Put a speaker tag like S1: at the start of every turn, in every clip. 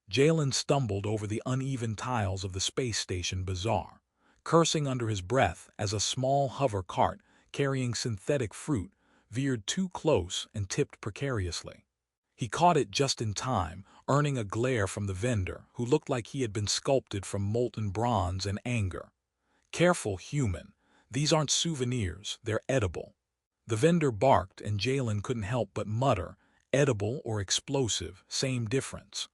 S1: Jalen stumbled over the uneven tiles of the space station bazaar, cursing under his breath as a small hover cart carrying synthetic fruit veered too close and tipped precariously. He caught it just in time, earning a glare from the vendor, who looked like he had been sculpted from molten bronze and anger. "Careful, human. These aren't souvenirs, they're edible." The vendor barked, and Jalen couldn't help but mutter, "Edible or explosive, same difference."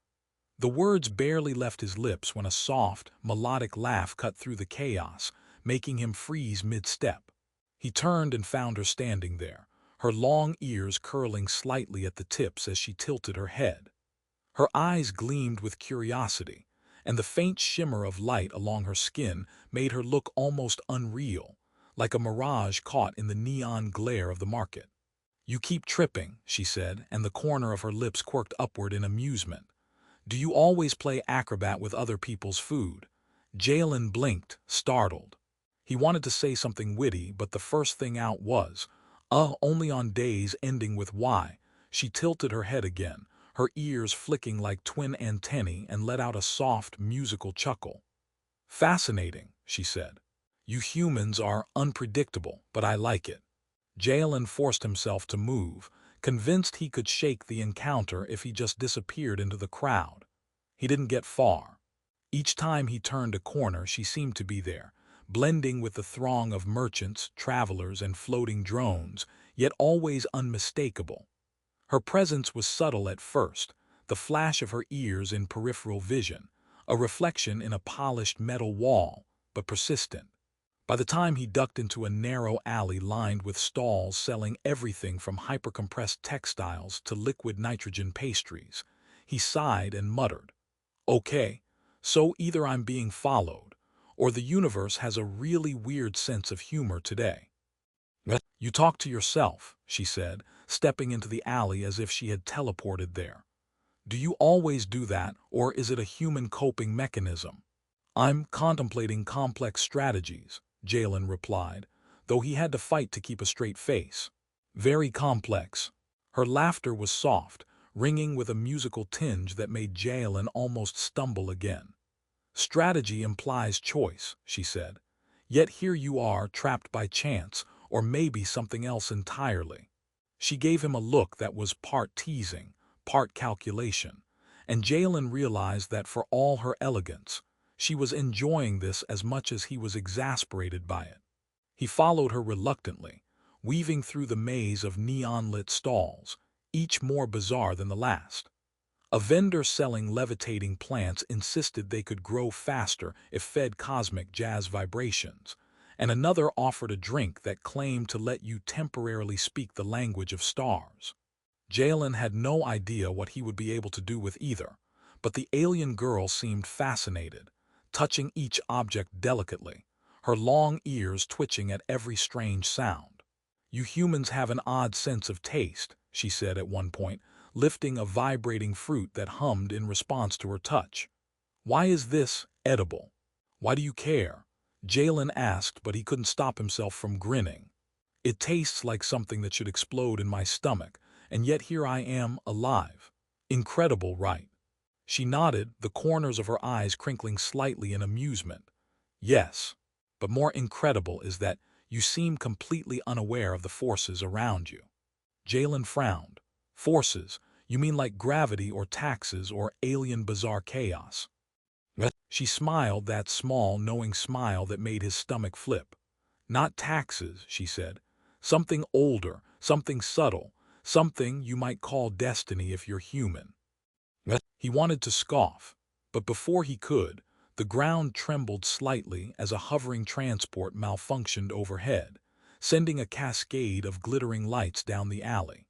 S1: The words barely left his lips when a soft, melodic laugh cut through the chaos, making him freeze mid-step. He turned and found her standing there, her long ears curling slightly at the tips as she tilted her head. Her eyes gleamed with curiosity, and the faint shimmer of light along her skin made her look almost unreal, like a mirage caught in the neon glare of the market. "You keep tripping," she said, and the corner of her lips quirked upward in amusement. "Do you always play acrobat with other people's food?" Jalen blinked, startled. He wanted to say something witty, but the first thing out was, only on days ending with Y." She tilted her head again, her ears flicking like twin antennae, and let out a soft, musical chuckle. "Fascinating," she said. "You humans are unpredictable, but I like it." Jalen forced himself to move, convinced he could shake the encounter if he just disappeared into the crowd. He didn't get far. Each time he turned a corner, she seemed to be there, blending with the throng of merchants, travelers, and floating drones, yet always unmistakable. Her presence was subtle at first, the flash of her ears in peripheral vision, a reflection in a polished metal wall, but persistent. By the time he ducked into a narrow alley lined with stalls selling everything from hypercompressed textiles to liquid nitrogen pastries, he sighed and muttered, "Okay, so either I'm being followed, or the universe has a really weird sense of humor today." "You talk to yourself," she said, stepping into the alley as if she had teleported there. "Do you always do that, or is it a human coping mechanism?" "I'm contemplating complex strategies," Jalen replied, though he had to fight to keep a straight face. "Very complex." Her laughter was soft, ringing with a musical tinge that made Jalen almost stumble again. "Strategy implies choice," she said. "Yet here you are, trapped by chance, or maybe something else entirely." She gave him a look that was part teasing, part calculation, and Jalen realized that for all her elegance, she was enjoying this as much as he was exasperated by it. He followed her reluctantly, weaving through the maze of neon-lit stalls, each more bizarre than the last. A vendor selling levitating plants insisted they could grow faster if fed cosmic jazz vibrations, and another offered a drink that claimed to let you temporarily speak the language of stars. Jalen had no idea what he would be able to do with either, but the alien girl seemed fascinated, touching each object delicately, her long ears twitching at every strange sound. "You humans have an odd sense of taste," she said at one point, lifting a vibrating fruit that hummed in response to her touch. "Why is this edible? Why do you care?" Jalen asked, but he couldn't stop himself from grinning. "It tastes like something that should explode in my stomach, and yet here I am, alive. Incredible, right?" She nodded, the corners of her eyes crinkling slightly in amusement. "Yes, but more incredible is that you seem completely unaware of the forces around you." Jalen frowned. "Forces? You mean like gravity or taxes or alien bizarre chaos?" She smiled, that small, knowing smile that made his stomach flip. "Not taxes," she said. "Something older, something subtle, something you might call destiny if you're human." He wanted to scoff, but before he could, the ground trembled slightly as a hovering transport malfunctioned overhead, sending a cascade of glittering lights down the alley.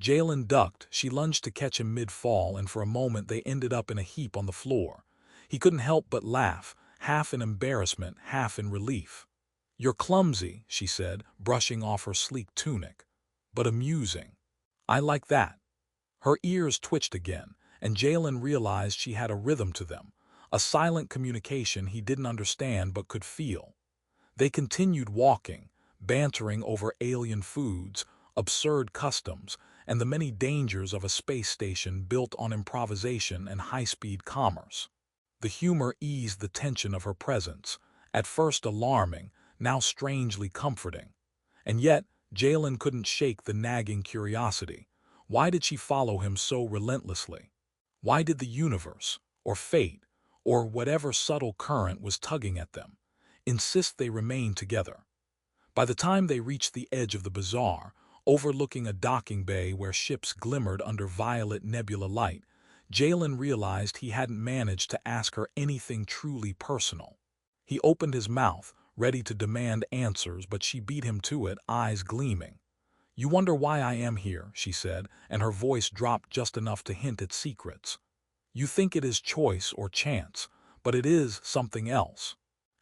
S1: Jalen ducked, she lunged to catch him mid-fall, and for a moment they ended up in a heap on the floor. He couldn't help but laugh, half in embarrassment, half in relief. "You're clumsy," she said, brushing off her sleek tunic, "but amusing. I like that." Her ears twitched again, and Jalen realized she had a rhythm to them, a silent communication he didn't understand but could feel. They continued walking, bantering over alien foods, absurd customs, and the many dangers of a space station built on improvisation and high-speed commerce. The humor eased the tension of her presence, at first alarming, now strangely comforting. And yet, Jalen couldn't shake the nagging curiosity. Why did she follow him so relentlessly? Why did the universe, or fate, or whatever subtle current was tugging at them, insist they remain together? By the time they reached the edge of the bazaar, overlooking a docking bay where ships glimmered under violet nebula light, Jalen realized he hadn't managed to ask her anything truly personal. He opened his mouth, ready to demand answers, but she beat him to it, eyes gleaming. "You wonder why I am here," she said, and her voice dropped just enough to hint at secrets. "You think it is choice or chance, but it is something else.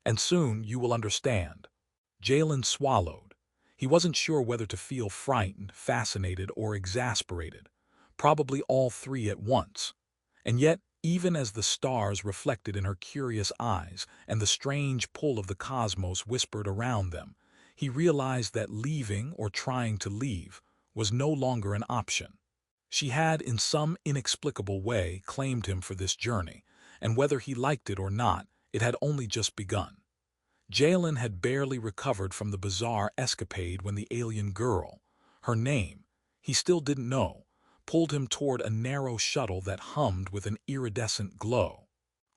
S1: And soon you will understand." Jalen swallowed. He wasn't sure whether to feel frightened, fascinated, or exasperated. Probably all three at once. And yet, even as the stars reflected in her curious eyes and the strange pull of the cosmos whispered around them, he realized that leaving or trying to leave was no longer an option. She had, in some inexplicable way, claimed him for this journey, and whether he liked it or not, it had only just begun. Jalen had barely recovered from the bizarre escapade when the alien girl, her name, he still didn't know, pulled him toward a narrow shuttle that hummed with an iridescent glow.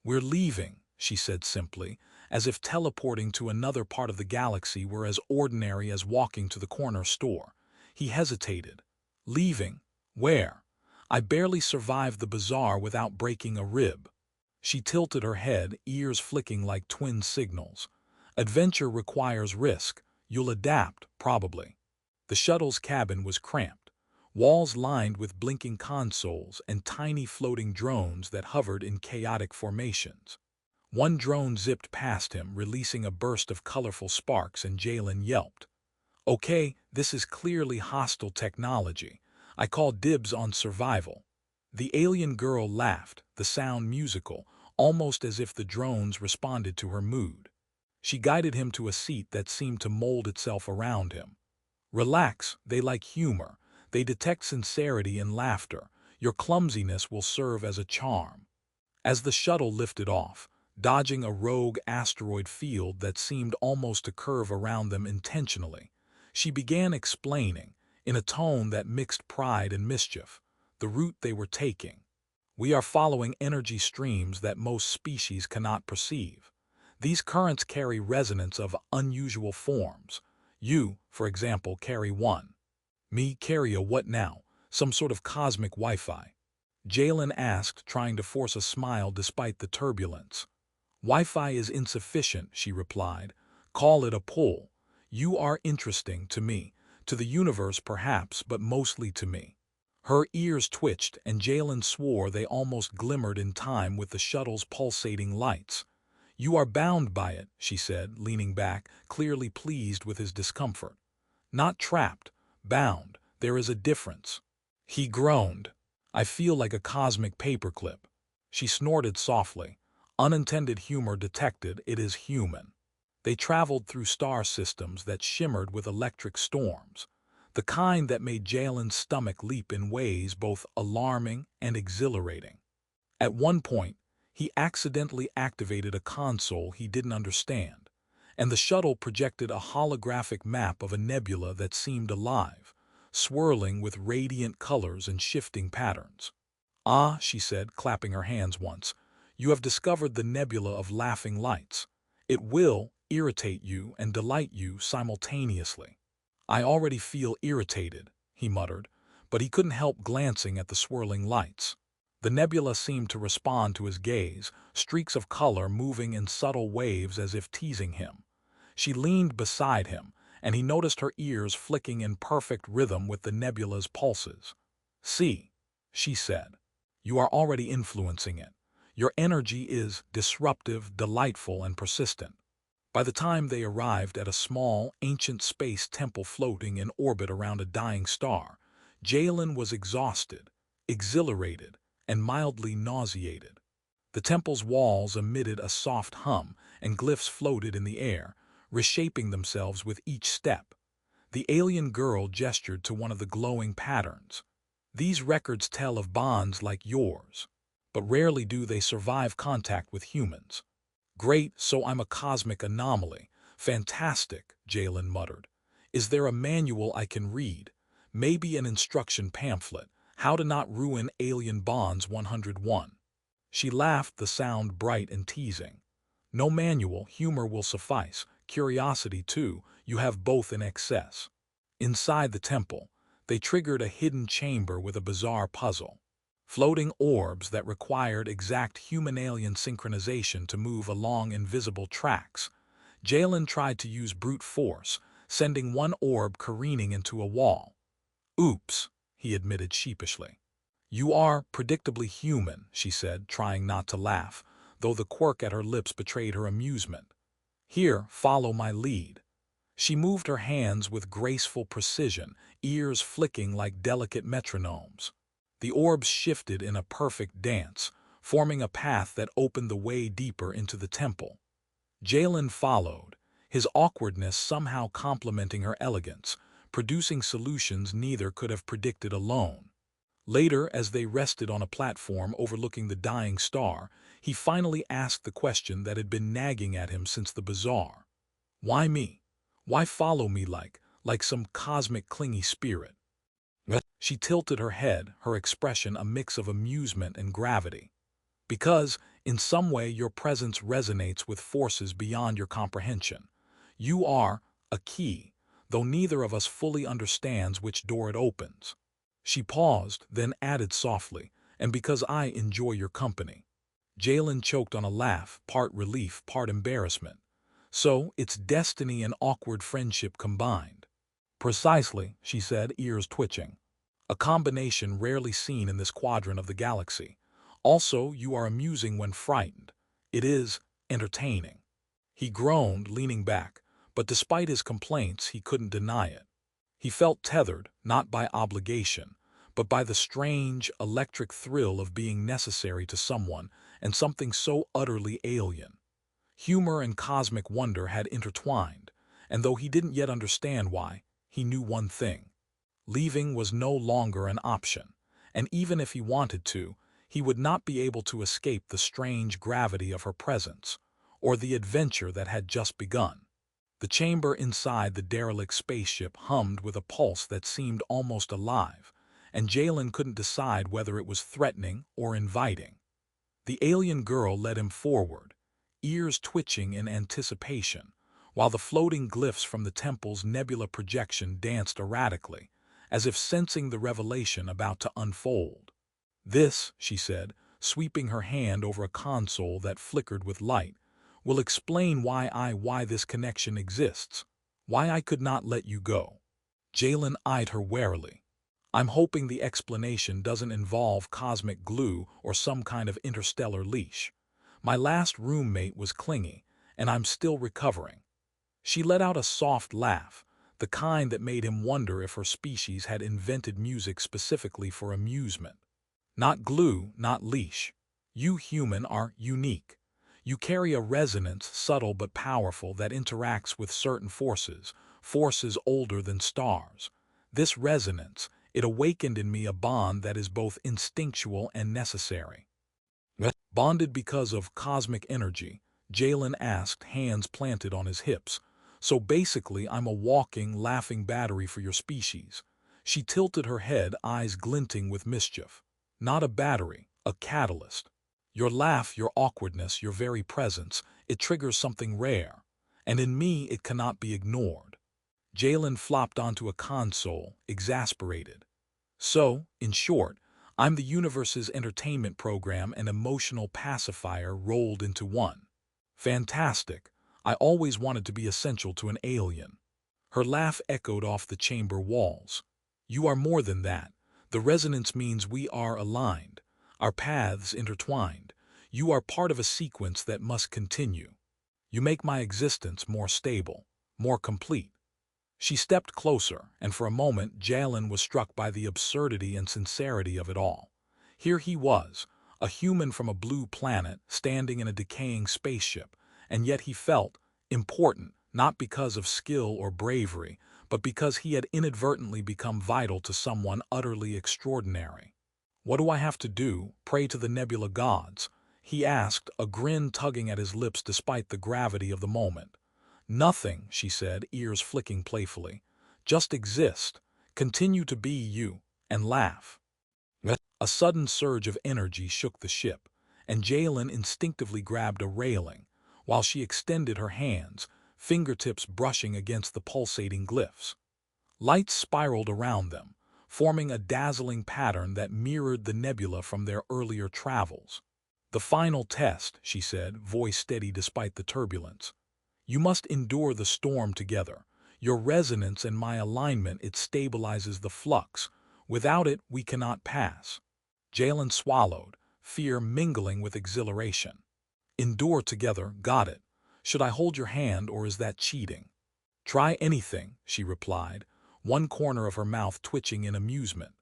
S1: "We're leaving," she said simply, as if teleporting to another part of the galaxy were as ordinary as walking to the corner store. He hesitated. "Leaving? Where? I barely survived the bazaar without breaking a rib." She tilted her head, ears flicking like twin signals. "Adventure requires risk. You'll adapt, probably." The shuttle's cabin was cramped, walls lined with blinking consoles and tiny floating drones that hovered in chaotic formations. One drone zipped past him, releasing a burst of colorful sparks, and Jalen yelped. "Okay, this is clearly hostile technology. I call dibs on survival." The alien girl laughed, the sound musical, almost as if the drones responded to her mood. She guided him to a seat that seemed to mold itself around him. "Relax, they like humor. They detect sincerity in laughter. Your clumsiness will serve as a charm." As the shuttle lifted off, dodging a rogue asteroid field that seemed almost to curve around them intentionally, she began explaining, in a tone that mixed pride and mischief, the route they were taking. "We are following energy streams that most species cannot perceive. These currents carry resonance of unusual forms. You, for example, carry one. Me carry a what now? Some sort of cosmic Wi-Fi?" Jalen asked, trying to force a smile despite the turbulence. "Wi-Fi is insufficient," she replied. "Call it a pull. You are interesting to me, to the universe perhaps, but mostly to me." Her ears twitched, and Jalen swore they almost glimmered in time with the shuttle's pulsating lights. "You are bound by it," she said, leaning back, clearly pleased with his discomfort. "Not trapped, bound. There is a difference." He groaned. "I feel like a cosmic paperclip." She snorted softly. Unintended humor detected, it is human. They traveled through star systems that shimmered with electric storms, the kind that made Jalen's stomach leap in ways both alarming and exhilarating. At one point, he accidentally activated a console he didn't understand, and the shuttle projected a holographic map of a nebula that seemed alive, swirling with radiant colors and shifting patterns. "Ah," she said, clapping her hands once, "you have discovered the nebula of laughing lights. It will irritate you and delight you simultaneously." "I already feel irritated," he muttered, but he couldn't help glancing at the swirling lights. The nebula seemed to respond to his gaze, streaks of color moving in subtle waves as if teasing him. She leaned beside him, and he noticed her ears flicking in perfect rhythm with the nebula's pulses. "See," she said, "you are already influencing it. Your energy is disruptive, delightful, and persistent." By the time they arrived at a small, ancient space temple floating in orbit around a dying star, Jalen was exhausted, exhilarated, and mildly nauseated. The temple's walls emitted a soft hum, and glyphs floated in the air, reshaping themselves with each step. The alien girl gestured to one of the glowing patterns. These records tell of bonds like yours, but rarely do they survive contact with humans. Great, so I'm a cosmic anomaly. Fantastic, Jalen muttered. Is there a manual I can read? Maybe an instruction pamphlet. How to Not Ruin Alien Bonds 101. She laughed, the sound bright and teasing. No manual, humor will suffice. Curiosity, too, you have both in excess. Inside the temple, they triggered a hidden chamber with a bizarre puzzle. Floating orbs that required exact human-alien synchronization to move along invisible tracks. Jalen tried to use brute force, sending one orb careening into a wall. Oops, he admitted sheepishly. You are predictably human, she said, trying not to laugh, though the quirk at her lips betrayed her amusement. Here, follow my lead. She moved her hands with graceful precision, ears flicking like delicate metronomes. The orbs shifted in a perfect dance, forming a path that opened the way deeper into the temple. Jalen followed, his awkwardness somehow complementing her elegance, producing solutions neither could have predicted alone. Later, as they rested on a platform overlooking the dying star, he finally asked the question that had been nagging at him since the bazaar. Why me? Why follow me like some cosmic clingy spirit? She tilted her head, her expression a mix of amusement and gravity. Because, in some way, your presence resonates with forces beyond your comprehension. You are a key, though neither of us fully understands which door it opens. She paused, then added softly, and because I enjoy your company. Jalen choked on a laugh, part relief, part embarrassment. So, it's destiny and awkward friendship combined. Precisely, she said, ears twitching. A combination rarely seen in this quadrant of the galaxy. Also, you are amusing when frightened. It is entertaining. He groaned, leaning back, but despite his complaints, he couldn't deny it. He felt tethered, not by obligation, but by the strange, electric thrill of being necessary to someone and something so utterly alien. Humor and cosmic wonder had intertwined, and though he didn't yet understand why, he knew one thing. Leaving was no longer an option, and even if he wanted to, he would not be able to escape the strange gravity of her presence, or the adventure that had just begun. The chamber inside the derelict spaceship hummed with a pulse that seemed almost alive, and Jalen couldn't decide whether it was threatening or inviting. The alien girl led him forward, ears twitching in anticipation, while the floating glyphs from the temple's nebula projection danced erratically, as if sensing the revelation about to unfold. This, she said, sweeping her hand over a console that flickered with light, will explain why this connection exists, why I could not let you go. Jalen eyed her warily. I'm hoping the explanation doesn't involve cosmic glue or some kind of interstellar leash. My last roommate was clingy, and I'm still recovering. She let out a soft laugh, the kind that made him wonder if her species had invented music specifically for amusement. Not glue, not leash. You human are unique. You carry a resonance, subtle but powerful, that interacts with certain forces, forces older than stars. This resonance, it awakened in me a bond that is both instinctual and necessary. Bonded because of cosmic energy, Jalen asked, hands planted on his hips. So basically, I'm a walking, laughing battery for your species. She tilted her head, eyes glinting with mischief. Not a battery, a catalyst. Your laugh, your awkwardness, your very presence, it triggers something rare. And in me, it cannot be ignored. Jalen flopped onto a console, exasperated. So, in short, I'm the universe's entertainment program and emotional pacifier rolled into one. Fantastic. I always wanted to be essential to an alien. Her laugh echoed off the chamber walls. You are more than that. The resonance means we are aligned, our paths intertwined. You are part of a sequence that must continue. You make my existence more stable, more complete. She stepped closer, and for a moment Jalen was struck by the absurdity and sincerity of it all. Here he was, a human from a blue planet, standing in a decaying spaceship, and yet he felt important, not because of skill or bravery, but because he had inadvertently become vital to someone utterly extraordinary. "What do I have to do? Pray to the nebula gods?" he asked, a grin tugging at his lips despite the gravity of the moment. "Nothing," she said, ears flicking playfully. "Just exist, continue to be you, and laugh." A sudden surge of energy shook the ship, and Jalen instinctively grabbed a railing, while she extended her hands, fingertips brushing against the pulsating glyphs. Lights spiraled around them, forming a dazzling pattern that mirrored the nebula from their earlier travels. "The final test," she said, voice steady despite the turbulence. "You must endure the storm together. Your resonance and my alignment, it stabilizes the flux. Without it, we cannot pass." Jalen swallowed, fear mingling with exhilaration. "Endure together, got it. Should I hold your hand, or is that cheating?" "Try anything," she replied, one corner of her mouth twitching in amusement.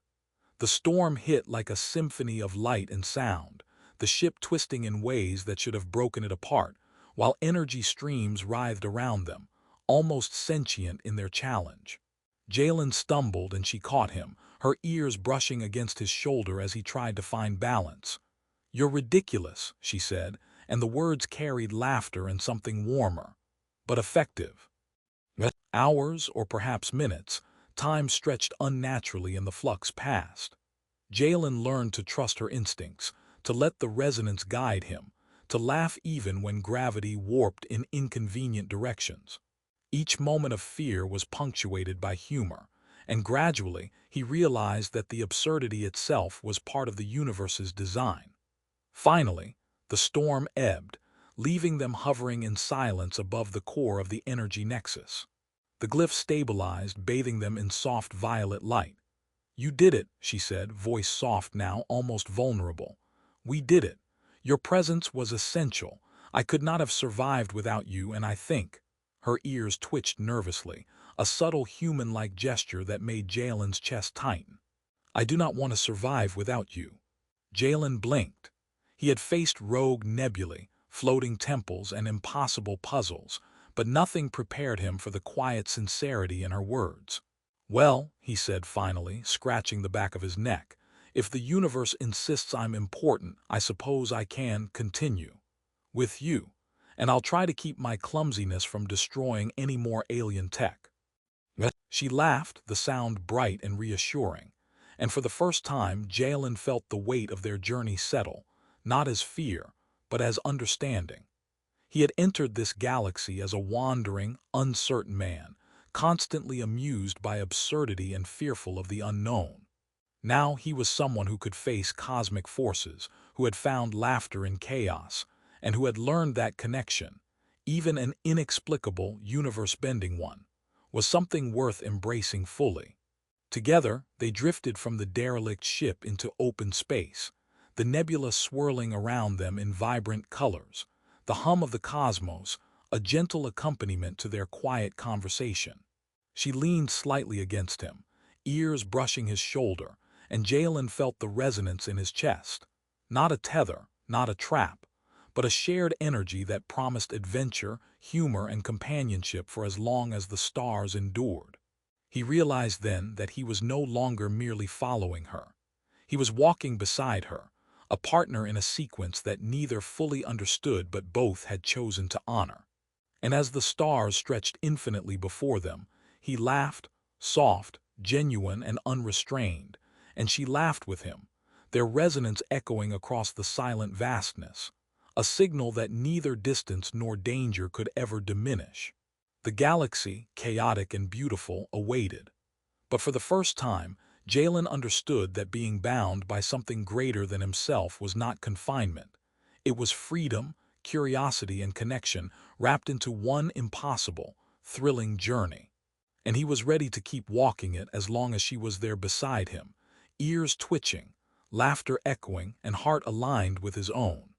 S1: The storm hit like a symphony of light and sound, the ship twisting in ways that should have broken it apart, while energy streams writhed around them, almost sentient in their challenge. Jalen stumbled and she caught him, her ears brushing against his shoulder as he tried to find balance. "You're ridiculous," she said, and the words carried laughter and something warmer, but effective. Hours, or perhaps minutes, time stretched unnaturally and the flux passed. Jalen learned to trust her instincts, to let the resonance guide him, to laugh even when gravity warped in inconvenient directions. Each moment of fear was punctuated by humor, and gradually he realized that the absurdity itself was part of the universe's design. Finally, the storm ebbed, leaving them hovering in silence above the core of the energy nexus. The glyph stabilized, bathing them in soft violet light. "You did it," she said, voice soft now, almost vulnerable. "We did it. Your presence was essential. I could not have survived without you, and I think—" Her ears twitched nervously, a subtle human-like gesture that made Jalen's chest tighten. "I do not want to survive without you." Jalen blinked. He had faced rogue nebulae, floating temples, and impossible puzzles, but nothing prepared him for the quiet sincerity in her words. "Well," he said finally, scratching the back of his neck, "if the universe insists I'm important, I suppose I can continue. With you. And I'll try to keep my clumsiness from destroying any more alien tech." She laughed, the sound bright and reassuring, and for the first time Jalen felt the weight of their journey settle, not as fear, but as understanding. He had entered this galaxy as a wandering, uncertain man, constantly amused by absurdity and fearful of the unknown. Now he was someone who could face cosmic forces, who had found laughter in chaos, and who had learned that connection, even an inexplicable, universe-bending one, was something worth embracing fully. Together, they drifted from the derelict ship into open space, the nebula swirling around them in vibrant colors, the hum of the cosmos, a gentle accompaniment to their quiet conversation. She leaned slightly against him, ears brushing his shoulder, and Jalen felt the resonance in his chest. Not a tether, not a trap, but a shared energy that promised adventure, humor, and companionship for as long as the stars endured. He realized then that he was no longer merely following her. He was walking beside her, a partner in a sequence that neither fully understood but both had chosen to honor. And as the stars stretched infinitely before them, he laughed, soft, genuine, and unrestrained, and she laughed with him, their resonance echoing across the silent vastness, a signal that neither distance nor danger could ever diminish. The galaxy, chaotic and beautiful, awaited. But for the first time, Jalen understood that being bound by something greater than himself was not confinement. It was freedom, curiosity, and connection wrapped into one impossible, thrilling journey. And he was ready to keep walking it as long as she was there beside him, ears twitching, laughter echoing, and heart aligned with his own.